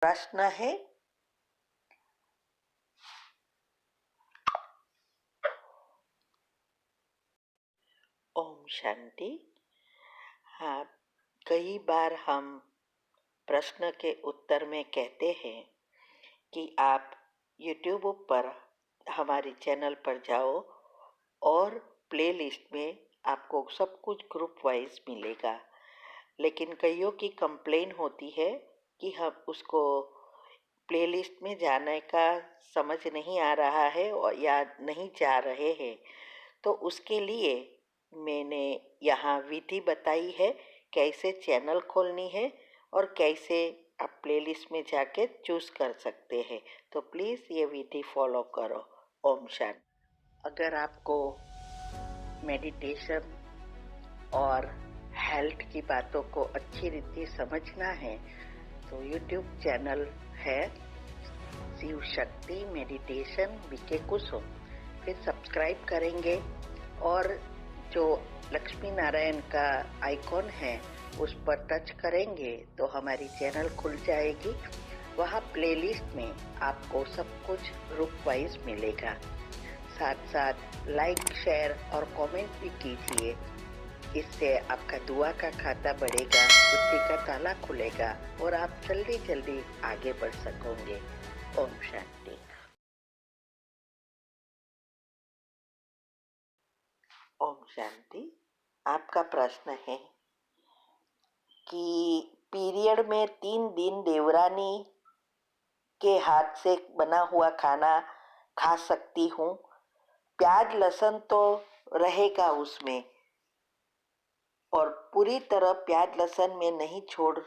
प्रश्न है, ओम शांति। हाँ, कई बार हम प्रश्न के उत्तर में कहते हैं कि आप YouTube पर हमारे चैनल पर जाओ और प्लेलिस्ट में आपको सब कुछ ग्रुप वाइज मिलेगा। लेकिन कईयों की कंप्लेन होती है कि हम उसको प्लेलिस्ट में जाने का समझ नहीं आ रहा है और या नहीं जा रहे हैं। तो उसके लिए मैंने यहाँ विधि बताई है कैसे चैनल खोलनी है और कैसे आप प्लेलिस्ट में जाके चूज़ कर सकते हैं। तो प्लीज़ ये विधि फॉलो करो। ओम शांति। अगर आपको मेडिटेशन और हेल्थ की बातों को अच्छी रीति समझना है तो यूट्यूब चैनल है शिव शक्ति मेडिटेशन बीके कुसुम, फिर सब्सक्राइब करेंगे और जो लक्ष्मी नारायण का आइकॉन है उस पर टच करेंगे तो हमारी चैनल खुल जाएगी। वहाँ प्लेलिस्ट में आपको सब कुछ ग्रुप वाइज मिलेगा। साथ साथ लाइक, शेयर और कमेंट भी कीजिए। इससे आपका दुआ का खाता बढ़ेगा, बुद्धि का ताला खुलेगा और आप जल्दी जल्दी आगे बढ़ सकोगे। ओम शांति। ओम शांति। आपका प्रश्न है कि पीरियड में 3 दिन देवरानी के हाथ से बना हुआ खाना खा सकती हूँ? प्याज लहसुन तो रहेगा उसमें और पूरी तरह प्याज लहसुन में नहीं छोड़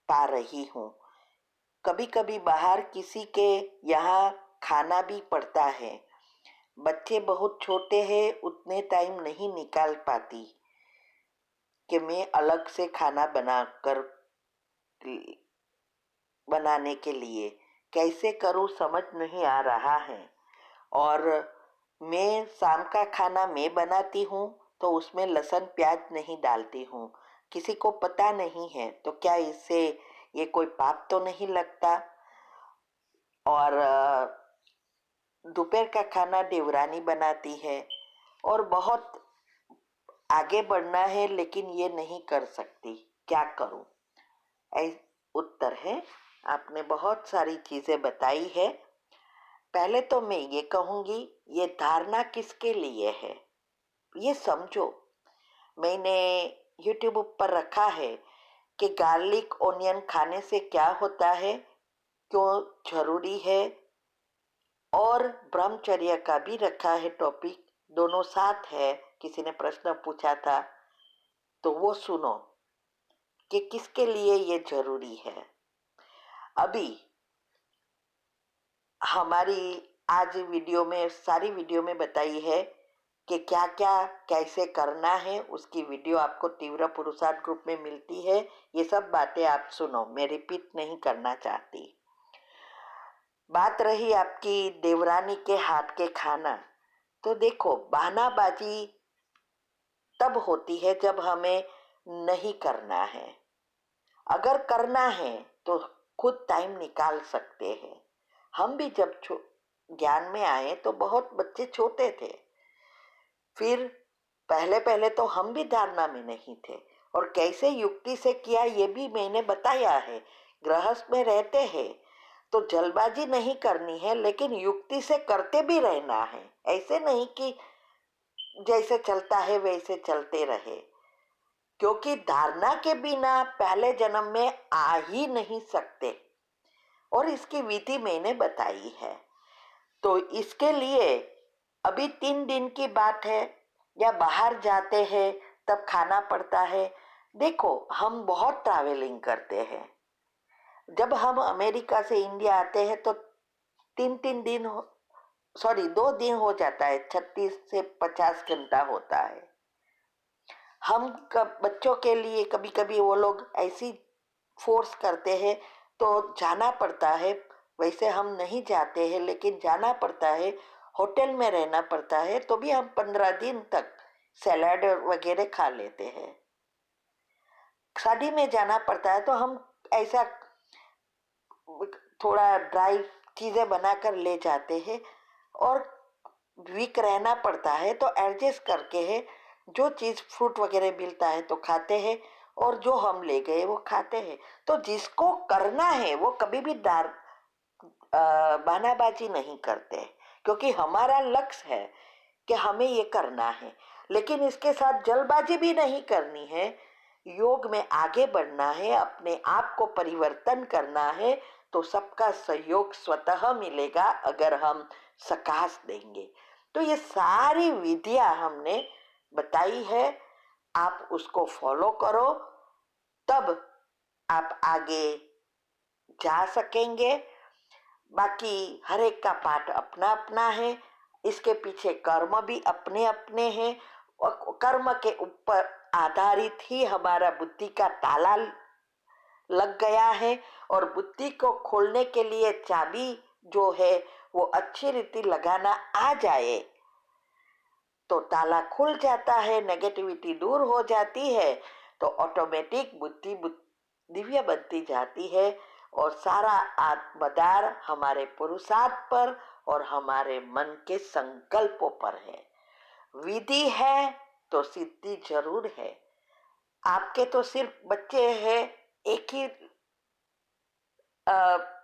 पा रही हूँ। कभी कभी बाहर किसी के यहाँ खाना भी पड़ता है। बच्चे बहुत छोटे हैं, उतने टाइम नहीं निकाल पाती कि मैं अलग से खाना बनाने के लिए कैसे करूँ समझ नहीं आ रहा है। और मैं शाम का खाना मैं बनाती हूँ तो उसमें लहसुन प्याज नहीं डालती हूँ। किसी को पता नहीं है तो क्या इससे ये कोई पाप तो नहीं लगता? और दोपहर का खाना देवरानी बनाती है और बहुत आगे बढ़ना है लेकिन ये नहीं कर सकती, क्या करूं? उत्तर है, आपने बहुत सारी चीजें बताई है। पहले तो मैं ये कहूंगी, ये धारणा किसके लिए है ये समझो। मैंने YouTube पर रखा है कि गार्लिक ओनियन खाने से क्या होता है, क्यों जरूरी है, और ब्रह्मचर्य का भी रखा है टॉपिक, दोनों साथ है। किसी ने प्रश्न पूछा था तो वो सुनो कि किसके लिए ये जरूरी है। अभी हमारी आज वीडियो में सारी वीडियो में बताई है कि क्या क्या कैसे करना है। उसकी वीडियो आपको तीव्र पुरुषार्थ ग्रुप में मिलती है। ये सब बातें आप सुनो, मैं रिपीट नहीं करना चाहती। बात रही आपकी देवरानी के हाथ के खाना, तो देखो बहानाबाजी तब होती है जब हमें नहीं करना है। अगर करना है तो खुद टाइम निकाल सकते हैं। हम भी जब ज्ञान में आए तो बहुत बच्चे छोटे थे, फिर पहले पहले तो हम भी धारणा में नहीं थे और कैसे युक्ति से किया ये भी मैंने बताया है। गृहस्थ में रहते हैं तो जल्दबाजी नहीं करनी है लेकिन युक्ति से करते भी रहना है। ऐसे नहीं कि जैसे चलता है वैसे चलते रहे, क्योंकि धारणा के बिना पहले जन्म में आ ही नहीं सकते और इसकी विधि मैंने बताई है। तो इसके लिए अभी 3 दिन की बात है या बाहर जाते हैं तब खाना पड़ता है। देखो हम बहुत ट्रैवलिंग करते हैं। जब हम अमेरिका से इंडिया आते हैं तो 3 दिन 2 दिन हो जाता है, 36 से 50 घंटा होता है। हम बच्चों के लिए कभी कभी वो लोग ऐसी फोर्स करते हैं तो जाना पड़ता है। वैसे हम नहीं जाते हैं लेकिन जाना पड़ता है, होटल में रहना पड़ता है, तो भी हम 15 दिन तक सैलड वगैरह खा लेते हैं। शादी में जाना पड़ता है तो हम ऐसा थोड़ा ड्राई चीज़ें बनाकर ले जाते हैं और वीक रहना पड़ता है तो एडजस्ट करके है, जो चीज़ फ्रूट वगैरह मिलता है तो खाते हैं और जो हम ले गए वो खाते हैं। तो जिसको करना है वो कभी भी बहानाबाजी नहीं करते, क्योंकि हमारा लक्ष्य है कि हमें ये करना है। लेकिन इसके साथ जल्दबाजी भी नहीं करनी है, योग में आगे बढ़ना है, अपने आप को परिवर्तन करना है, तो सबका सहयोग स्वतः मिलेगा अगर हम सकाश देंगे। तो ये सारी विधियां हमने बताई है, आप उसको फॉलो करो, तब आप आगे जा सकेंगे। बाकी हर एक का पाठ अपना अपना है, इसके पीछे कर्म भी अपने अपने हैं और कर्म के ऊपर आधारित ही हमारा बुद्धि का ताला लग गया है। और बुद्धि को खोलने के लिए चाबी जो है वो अच्छी रीति लगाना आ जाए तो ताला खुल जाता है, नेगेटिविटी दूर हो जाती है, तो ऑटोमेटिक बुद्धि दिव्य बनती जाती है और सारा आत्मदार हमारे पुरुषार्थ पर और हमारे मन के संकल्पों पर है। विधि है तो सिद्धि जरूर है। आपके तो सिर्फ बच्चे हैं, एक ही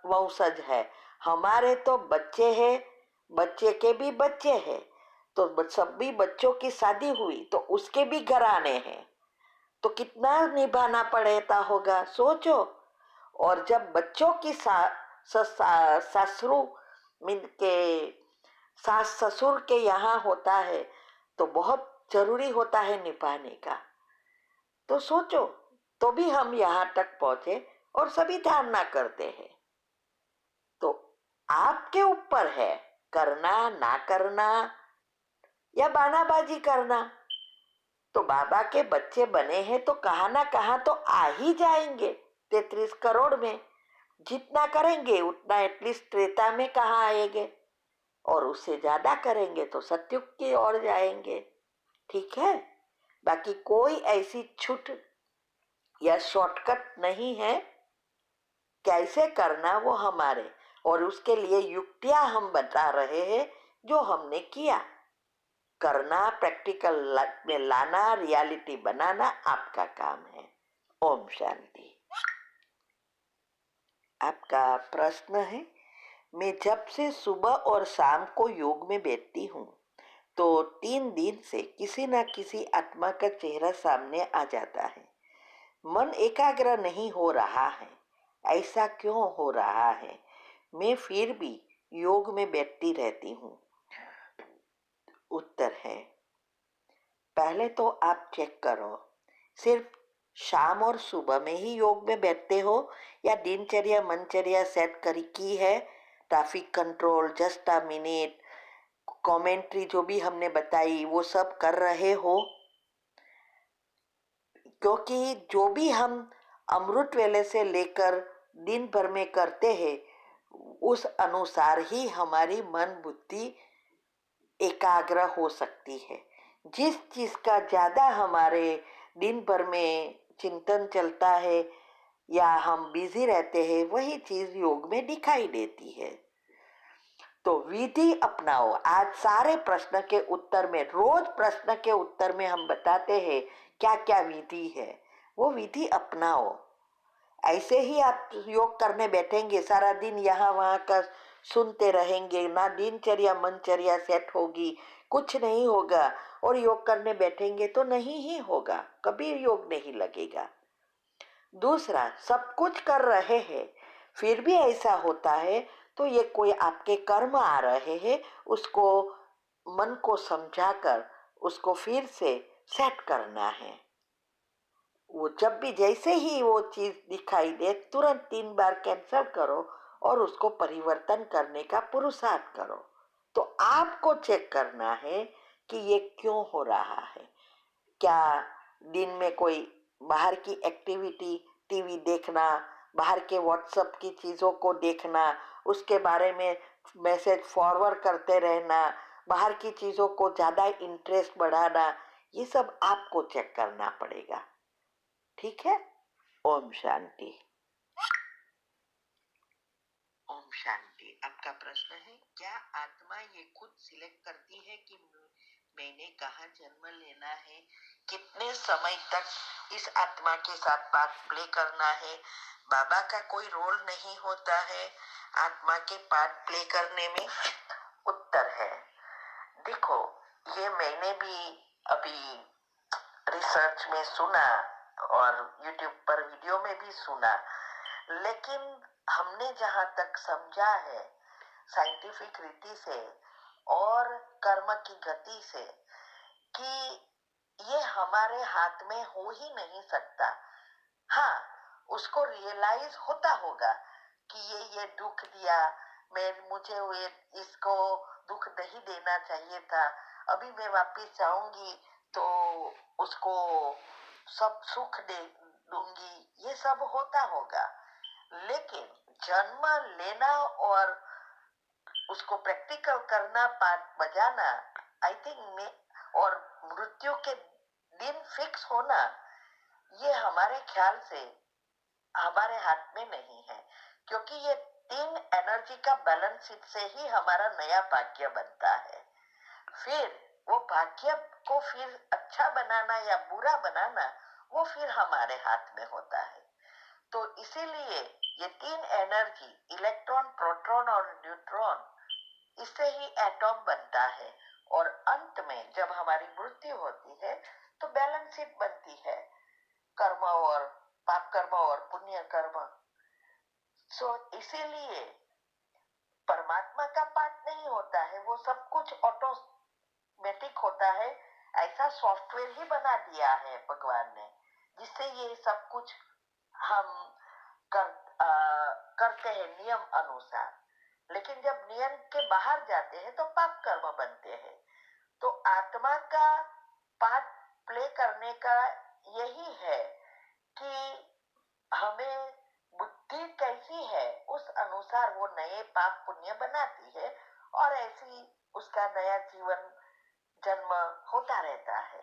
वंशज है, हमारे तो बच्चे हैं, बच्चे के भी बच्चे हैं, तो सभी बच्चों की शादी हुई तो उसके भी घराने हैं, तो कितना निभाना पड़ता होगा सोचो। और जब बच्चों की ससुर मीन के सास ससुर के यहाँ होता है तो बहुत जरूरी होता है निभाने का। तो सोचो, तो भी हम यहाँ तक पहुंचे और सभी धारणा करते हैं। तो आपके ऊपर है करना ना करना या बानाबाजी करना। तो बाबा के बच्चे बने हैं तो कहाँ ना कहाँ तो आ ही जाएंगे 33 करोड़ में। जितना करेंगे उतना एटलीस्ट त्रेता में कहाँ आएंगे, और उससे ज्यादा करेंगे तो सत्युग की ओर जाएंगे। ठीक है, बाकी कोई ऐसी छूट या शॉर्टकट नहीं है, कैसे करना वो हमारे, और उसके लिए युक्तियां हम बता रहे हैं जो हमने किया। करना, प्रैक्टिकल में लाना, रियलिटी बनाना आपका काम है। ओम शांति। आपका प्रश्न है, मैं जब से सुबह और शाम को योग में बैठती हूँ तो 3 दिन से किसी न किसी आत्मा का चेहरा सामने आ जाता है। मन एकाग्र नहीं हो रहा है, ऐसा क्यों हो रहा है? मैं फिर भी योग में बैठती रहती हूँ। उत्तर है, पहले तो आप चेक करो, सिर्फ शाम और सुबह में ही योग में बैठते हो या दिनचर्या मनचर्या सेट करी की है? Traffic control, just a minute, commentary जो भी हमने बताई वो सब कर रहे हो? क्योंकि जो भी हम अमृत वेले से लेकर दिन भर में करते हैं उस अनुसार ही हमारी मन बुद्धि एकाग्र हो सकती है। जिस चीज का ज्यादा हमारे दिन भर में चिंतन चलता है या हम बिजी रहते हैं वही चीज योग में दिखाई देती है। तो विधि अपनाओ। आज सारे प्रश्न के उत्तर में, रोज प्रश्न के उत्तर में हम बताते हैं क्या क्या विधि है, वो विधि अपनाओ। ऐसे ही आप योग करने बैठेंगे सारा दिन यहाँ वहाँ का सुनते रहेंगे, ना दिनचर्या मनचर्या सेट होगी, कुछ नहीं होगा। और योग करने बैठेंगे तो नहीं ही होगा, कभी योग नहीं लगेगा। दूसरा, सब कुछ कर रहे हैं फिर भी ऐसा होता है तो ये कोई आपके कर्म आ रहे हैं, उसको मन को समझाकर उसको फिर से सेट करना है। वो जब भी जैसे ही वो चीज दिखाई दे तुरंत 3 बार कैंसल करो और उसको परिवर्तन करने का पुरुषार्थ करो। तो आपको चेक करना है कि ये क्यों हो रहा है। क्या दिन में कोई बाहर की एक्टिविटी, टीवी देखना, बाहर के व्हाट्सएप की चीज़ों को देखना, उसके बारे में मैसेज फॉरवर्ड करते रहना, बाहर की चीज़ों को ज़्यादा इंटरेस्ट बढ़ाना, ये सब आपको चेक करना पड़ेगा। ठीक है, ओम शांति। शांति। आपका प्रश्न है, क्या आत्मा ये खुद सिलेक्ट करती है कि मैंने कहाँ जन्म लेना है, कितने समय तक इस आत्मा के साथ पार्ट प्ले करना है? बाबा का कोई रोल नहीं होता है आत्मा के पार्ट प्ले करने में। उत्तर है, देखो, ये मैंने भी अभी रिसर्च में सुना और YouTube पर वीडियो में भी सुना, लेकिन हमने जहां तक समझा है साइंटिफिक रीति से और कर्म की गति से कि ये हमारे हाथ में हो ही नहीं सकता। हाँ, उसको रियलाइज होता होगा कि ये दुख दिया, मुझे इसको दुख नहीं देना चाहिए था, अभी मैं वापस जाऊंगी तो उसको सब सुख दे दूंगी, ये सब होता होगा। लेकिन जन्म लेना और उसको प्रैक्टिकल करना, पार्ट बजाना, आई थिंक में, और मृत्यु के दिन फिक्स होना, ये हमारे ख्याल से हमारे हाथ में नहीं है, क्योंकि ये 3 एनर्जी का बैलेंस से ही हमारा नया भाग्य बनता है। फिर वो भाग्य को फिर अच्छा बनाना या बुरा बनाना, वो फिर हमारे हाथ में होता है। तो इसीलिए ये 3 एनर्जी, इलेक्ट्रॉन, प्रोटॉन और न्यूट्रॉन, इससे ही एटॉम बनता है, और अंत में जब हमारी मृत्यु होती है तो बैलेंस शीट बनती है, कर्म और पाप कर्म और पुण्य कर्म। इसीलिए परमात्मा का पार्ट नहीं होता है, वो सब कुछ ऑटोमेटिक होता है। ऐसा सॉफ्टवेयर ही बना दिया है भगवान ने, जिससे ये सब कुछ हम करते हैं नियम अनुसार। लेकिन जब नियम के बाहर जाते हैं तो पाप कर्म बनते हैं। तो आत्मा का पार्ट प्ले करने का यही है कि हमें बुद्धि कैसी है उस अनुसार वो नए पाप पुण्य बनाती है, और ऐसी उसका नया जीवन जन्म होता रहता है।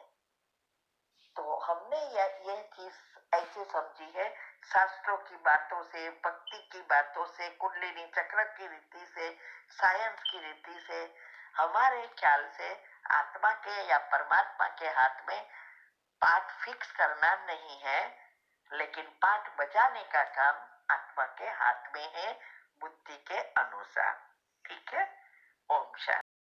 तो हमने यह चीज ऐसे समझी है, शास्त्रों की बातों से, भक्ति की बातों से, कुंडलिनी चक्र की रीति से, साइंस की रीति से, हमारे ख्याल से आत्मा के या परमात्मा के हाथ में पाठ फिक्स करना नहीं है, लेकिन पाठ बजाने का काम आत्मा के हाथ में है, बुद्धि के अनुसार। ठीक है? ओम शांति।